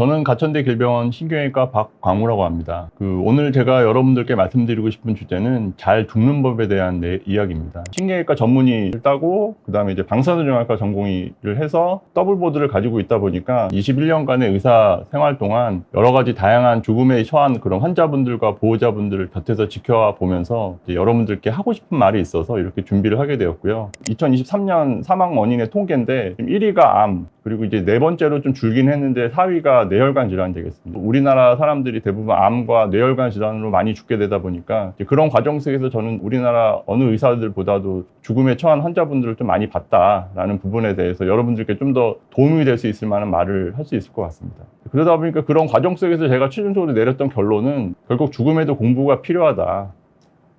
저는 가천대 길병원 신경외과 박광우라고 합니다. 오늘 제가 여러분들께 말씀드리고 싶은 주제는 잘 죽는 법에 대한 이야기입니다. 신경외과 전문의를 따고 그 다음에 이제 방사선정형외과 전공의를 해서 더블보드를 가지고 있다 보니까 21년간의 의사 생활 동안 여러 가지 다양한 죽음에 처한 그런 환자분들과 보호자분들을 곁에서 지켜보면서 여러분들께 하고 싶은 말이 있어서 이렇게 준비를 하게 되었고요. 2023년 사망 원인의 통계인데 1위가 암, 그리고 이제 네 번째로 좀 줄긴 했는데 4위가 뇌혈관 질환이 되겠습니다. 우리나라 사람들이 대부분 암과 뇌혈관 질환으로 많이 죽게 되다 보니까 그런 과정 속에서 저는 우리나라 어느 의사들보다도 죽음에 처한 환자분들을 좀 많이 봤다라는 부분에 대해서 여러분들께 좀 더 도움이 될 수 있을 만한 말을 할 수 있을 것 같습니다. 그러다 보니까 그런 과정 속에서 제가 최종적으로 내렸던 결론은 결국 죽음에도 공부가 필요하다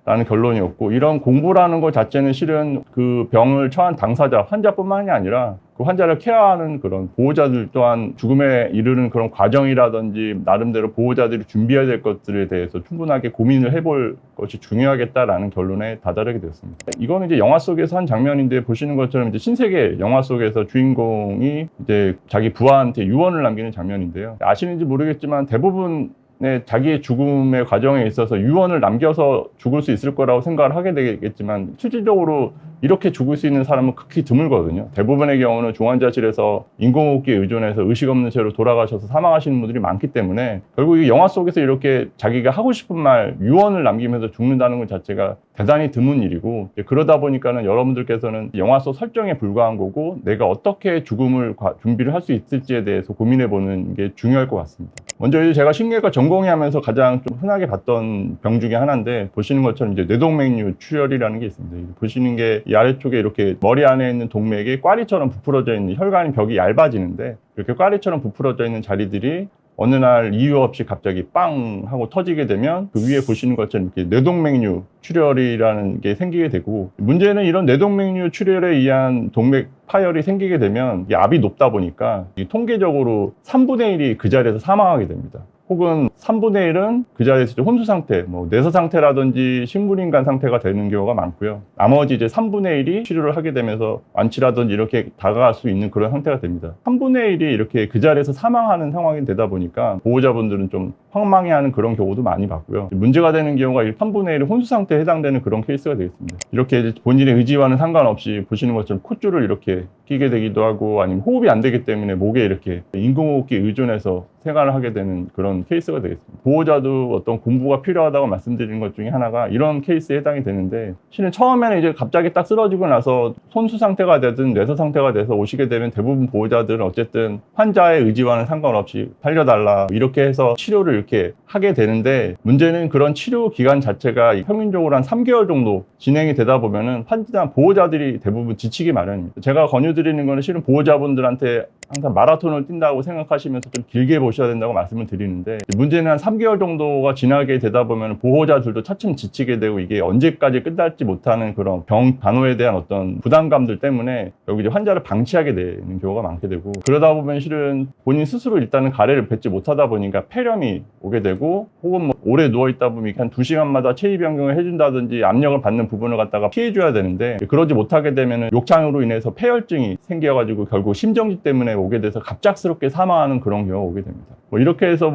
라는 결론이었고, 이런 공부라는 것 자체는 실은 그 병을 처한 당사자, 환자뿐만이 아니라 그 환자를 케어하는 그런 보호자들 또한 죽음에 이르는 그런 과정이라든지 나름대로 보호자들이 준비해야 될 것들에 대해서 충분하게 고민을 해볼 것이 중요하겠다라는 결론에 다다르게 되었습니다. 이거는 이제 영화 속에서 한 장면인데, 보시는 것처럼 이제 신세계 영화 속에서 주인공이 이제 자기 부하한테 유언을 남기는 장면인데요. 아시는지 모르겠지만 대부분 자기의 죽음의 과정에 있어서 유언을 남겨서 죽을 수 있을 거라고 생각을 하게 되겠지만, 실질적으로 이렇게 죽을 수 있는 사람은 극히 드물거든요. 대부분의 경우는 중환자실에서 인공호흡기에 의존해서 의식 없는 채로 돌아가셔서 사망하시는 분들이 많기 때문에, 결국 이 영화 속에서 이렇게 자기가 하고 싶은 말, 유언을 남기면서 죽는다는 것 자체가 대단히 드문 일이고, 그러다 보니까는 여러분들께서는 영화 속 설정에 불과한 거고, 내가 어떻게 죽음을 준비를 할 수 있을지에 대해서 고민해보는 게 중요할 것 같습니다. 먼저 제가 신경외과 전공의 하면서 가장 좀 흔하게 봤던 병 중에 하나인데, 보시는 것처럼 이제 뇌동맥류 출혈이라는 게 있습니다. 보시는 게 이 아래쪽에 이렇게 머리 안에 있는 동맥이 꽈리처럼 부풀어져 있는, 혈관 벽이 얇아지는데 이렇게 꽈리처럼 부풀어져 있는 자리들이 어느 날 이유 없이 갑자기 빵 하고 터지게 되면 그 위에 보시는 것처럼 이렇게 뇌동맥류 출혈이라는 게 생기게 되고, 문제는 이런 뇌동맥류 출혈에 의한 동맥 파열이 생기게 되면 이 압이 높다 보니까 통계적으로 3분의 1이 그 자리에서 사망하게 됩니다. 혹은 3분의 1은 그 자리에서 혼수 상태, 뇌서 상태라든지 식물인간 상태가 되는 경우가 많고요. 나머지 이제 3분의 1이 치료를 하게 되면서 완치라든지 이렇게 다가갈 수 있는 그런 상태가 됩니다. 3분의 1이 이렇게 그 자리에서 사망하는 상황이 되다 보니까 보호자분들은 좀 황망해하는 그런 경우도 많이 봤고요. 문제가 되는 경우가 3분의 1이 혼수 상태에 해당되는 그런 케이스가 되겠습니다. 이렇게 이제 본인의 의지와는 상관없이 보시는 것처럼 콧줄을 이렇게 끼게 되기도 하고, 아니면 호흡이 안 되기 때문에 목에 이렇게 인공호흡기에 의존해서 생활을 하게 되는 그런 케이스가 되겠습니다. 보호자도 어떤 공부가 필요하다고 말씀드리는 것 중에 하나가 이런 케이스에 해당이 되는데, 실은 처음에는 이제 갑자기 딱 쓰러지고 나서 혼수 상태가 되든 뇌서 상태가 돼서 오시게 되면 대부분 보호자들은 어쨌든 환자의 의지와는 상관없이 살려달라 이렇게 해서 치료를 이렇게 하게 되는데, 문제는 그런 치료 기간 자체가 평균적으로 한 3개월 정도 진행이 되다 보면은 보호자들이 대부분 지치기 마련입니다. 제가 권유드리는 거는 실은 보호자분들한테 항상 마라톤을 뛴다고 생각하시면서 좀 길게 보셔야 된다고 말씀을 드리는데, 문제는 한 3개월 정도가 지나게 되다 보면 보호자들도 차츰 지치게 되고, 이게 언제까지 끝날지 못하는 그런 병 간호에 대한 어떤 부담감들 때문에 여기 이제 환자를 방치하게 되는 경우가 많게 되고, 그러다 보면 실은 본인 스스로 일단은 가래를 뱉지 못하다 보니까 폐렴이 오게 되고, 혹은 오래 누워있다 보면 한 2시간마다 체위 변경을 해준다든지 압력을 받는 부분을 갖다가 피해줘야 되는데, 그러지 못하게 되면 욕창으로 인해서 폐혈증이 생겨가지고 결국 심정지 때문에 오게 돼서 갑작스럽게 사망하는 그런 경우가 오게 됩니다. 이렇게 해서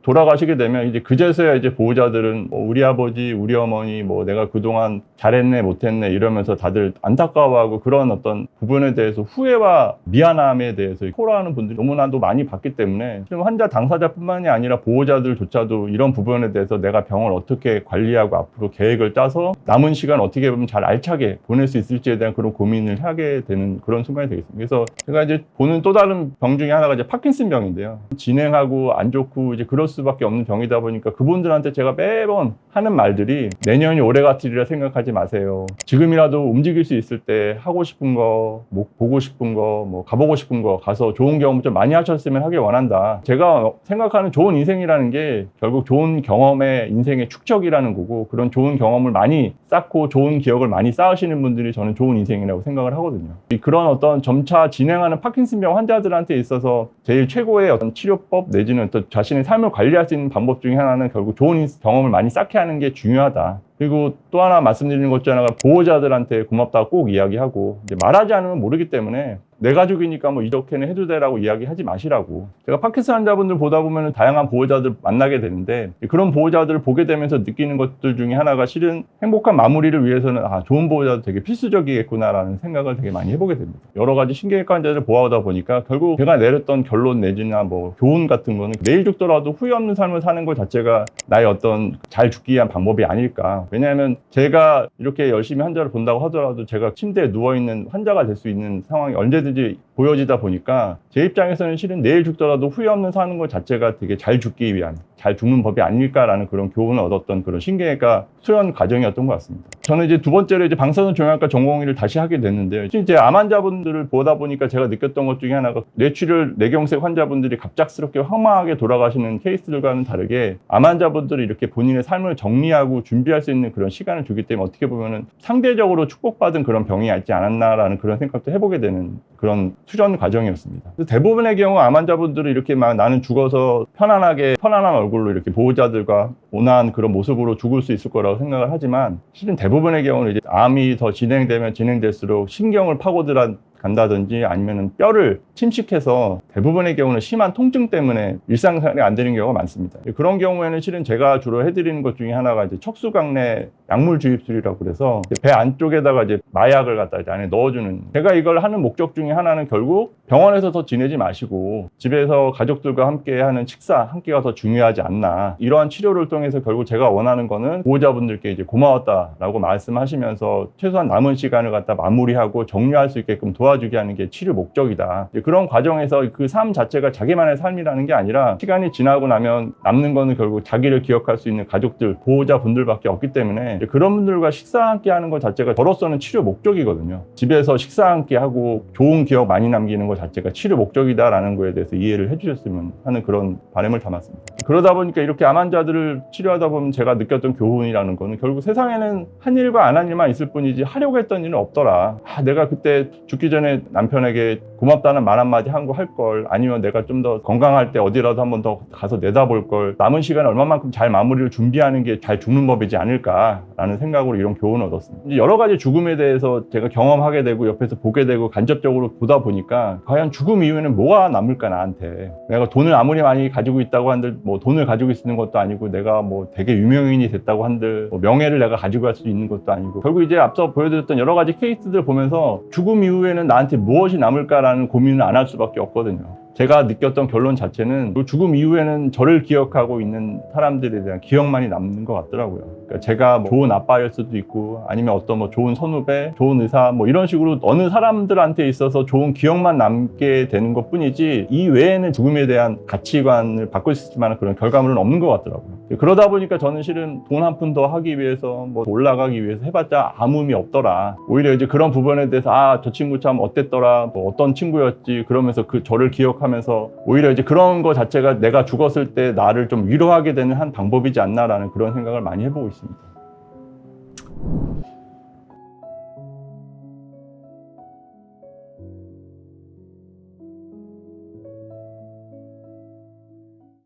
돌아가시게 되면 이제 그제서야 이제 보호자들은 우리 아버지, 우리 어머니, 내가 그동안 잘했네, 못했네 이러면서 다들 안타까워하고, 그런 어떤 부분에 대해서 후회와 미안함에 대해서 호소하는 분들이 너무나도 많이 봤기 때문에, 환자 당사자뿐만이 아니라 보호자들조차도 이런 부분에 대해서 내가 병을 어떻게 관리하고 앞으로 계획을 짜서 남은 시간 어떻게 보면 잘 알차게 보낼 수 있을지에 대한 그런 고민을 하게 되는 그런 순간이 되겠습니다. 그래서 제가 이제 보는 또 다른 병 중에 하나가 이제 파킨슨 병인데요. 진행하고 안 좋고 이제 그럴 수밖에 없는 병이다 보니까 그분들한테 제가 매번 하는 말들이, 내년이 올해 같으리라 생각하지 마세요. 지금이라도 움직일 수 있을 때 하고 싶은 거, 보고 싶은 거, 가보고 싶은 거 가서 좋은 경험 좀 많이 하셨으면 하길 원한다. 제가 생각하는 좋은 인생이라는 게 결국 좋은 경험의 인생의 축적이라는 거고, 그런 좋은 경험을 많이 쌓고 좋은 기억을 많이 쌓으시는 분들이 저는 좋은 인생이라고 생각을 하거든요. 그런 어떤 점차 진행하는 파킨슨병 환자들한테 있어서 제일 최고의 어떤 치료법 내지는 또 자신의 삶을 관리할 수 있는 방법 중에 하나는 결국 좋은 경험을 많이 쌓게 하는 게 중요하다. 그리고 또 하나 말씀드리는 것 중 하나가 보호자들한테 고맙다고 꼭 이야기하고, 이제 말하지 않으면 모르기 때문에 내 가족이니까 뭐 이렇게는 해도 되라고 이야기하지 마시라고. 제가 파킨슨 환자분들 보다 보면 다양한 보호자들 만나게 되는데, 그런 보호자들을 보게 되면서 느끼는 것들 중에 하나가 실은 행복한 마무리를 위해서는 좋은 보호자도 되게 필수적이겠구나라는 생각을 되게 많이 해보게 됩니다. 여러 가지 신경외과 환자들을 보아오다 보니까 결국 제가 내렸던 결론 내지나 뭐 교훈 같은 거는 내일 죽더라도 후회 없는 삶을 사는 것 자체가 나의 어떤 잘 죽기 위한 방법이 아닐까. 왜냐하면 제가 이렇게 열심히 환자를 본다고 하더라도 제가 침대에 누워있는 환자가 될 수 있는 상황이 언제든지 보여지다 보니까 제 입장에서는 실은 내일 죽더라도 후회 없는 사는 것 자체가 되게 잘 죽기 위한, 잘 죽는 법이 아닐까라는 그런 교훈을 얻었던 그런 신경외과 수련 과정이었던 것 같습니다. 저는 이제 두 번째로 이제 방사선 종양과 전공의를 다시 하게 됐는데요. 이제 암 환자분들을 보다 보니까 제가 느꼈던 것 중에 하나가 뇌출혈, 뇌경색 환자분들이 갑작스럽게 황망하게 돌아가시는 케이스들과는 다르게 암 환자분들이 이렇게 본인의 삶을 정리하고 준비할 수 있는 그런 시간을 주기 때문에 어떻게 보면은 상대적으로 축복받은 그런 병이 있지 않았나라는 그런 생각도 해보게 되는 그런 수련 과정이었습니다. 대부분의 경우 암 환자분들은 이렇게 막 나는 죽어서 편안하게 편안한 얼굴로 이렇게 보호자들과 온화한 그런 모습으로 죽을 수 있을 거라고 생각을 하지만 실은 대부분의 경우는 이제 암이 더 진행되면 진행될수록 신경을 파고들어 간다든지 아니면은 뼈를 침식해서 대부분의 경우는 심한 통증 때문에 일상생활이 안 되는 경우가 많습니다. 그런 경우에는 실은 제가 주로 해드리는 것 중에 하나가 이제 척수강내 약물 주입술이라고 그래서 배 안쪽에다가 이제 마약을 갖다 이제 안에 넣어주는, 제가 이걸 하는 목적 중에 하나는 결국 병원에서 더 지내지 마시고 집에서 가족들과 함께 하는 식사 한 끼가 더 중요하지 않나. 이러한 치료를 통해서 결국 제가 원하는 거는 보호자분들께 이제 고마웠다라고 말씀하시면서 최소한 남은 시간을 갖다 마무리하고 정리할 수 있게끔 도와주게 하는 게 치료 목적이다. 그런 과정에서 그 삶 자체가 자기만의 삶이라는 게 아니라 시간이 지나고 나면 남는 거는 결국 자기를 기억할 수 있는 가족들, 보호자분들밖에 없기 때문에 그런 분들과 식사 함께 하는 것 자체가 저로서는 치료 목적이거든요. 집에서 식사 함께 하고 좋은 기억 많이 남기는 것 자체가 치료 목적이다라는 거에 대해서 이해를 해주셨으면 하는 그런 바람을 담았습니다. 그러다 보니까 이렇게 암 환자들을 치료하다 보면 제가 느꼈던 교훈이라는 거는 결국 세상에는 한 일과 안 한 일만 있을 뿐이지 하려고 했던 일은 없더라. 내가 그때 죽기 전에 남편에게 고맙다는 말 한마디 한 거 할 걸, 아니면 내가 좀 더 건강할 때 어디라도 한 번 더 가서 내다볼 걸, 남은 시간에 얼마만큼 잘 마무리를 준비하는 게 잘 죽는 법이지 않을까라는 생각으로 이런 교훈을 얻었습니다. 이제 여러 가지 죽음에 대해서 제가 경험하게 되고 옆에서 보게 되고 간접적으로 보다 보니까 과연 죽음 이후에는 뭐가 남을까 나한테. 내가 돈을 아무리 많이 가지고 있다고 한들 뭐 돈을 가지고 있는 것도 아니고 내가 뭐 되게 유명인이 됐다고 한들 뭐 명예를 내가 가지고 갈 수 있는 것도 아니고, 결국 이제 앞서 보여드렸던 여러 가지 케이스들 보면서 죽음 이후에는 나한테 무엇이 남을까라는 고민을 안 할 수밖에 없거든요. 제가 느꼈던 결론 자체는 죽음 이후에는 저를 기억하고 있는 사람들에 대한 기억만이 남는 것 같더라고요. 그러니까 제가 뭐 좋은 아빠일 수도 있고 아니면 어떤 뭐 좋은 선후배, 좋은 의사 뭐 이런 식으로 어느 사람들한테 있어서 좋은 기억만 남게 되는 것 뿐이지 이 외에는 죽음에 대한 가치관을 바꿀 수 있을 만한 그런 결과물은 없는 것 같더라고요. 그러다 보니까 저는 실은 돈 한 푼 더 하기 위해서 뭐 올라가기 위해서 해봤자 아무 의미 없더라. 오히려 이제 그런 부분에 대해서 저 친구 참 어땠더라, 뭐 어떤 친구였지 그러면서 그 저를 기억하면서 오히려 이제 그런 거 자체가 내가 죽었을 때 나를 좀 위로하게 되는 한 방법이지 않나라는 그런 생각을 많이 해보고 있습니다.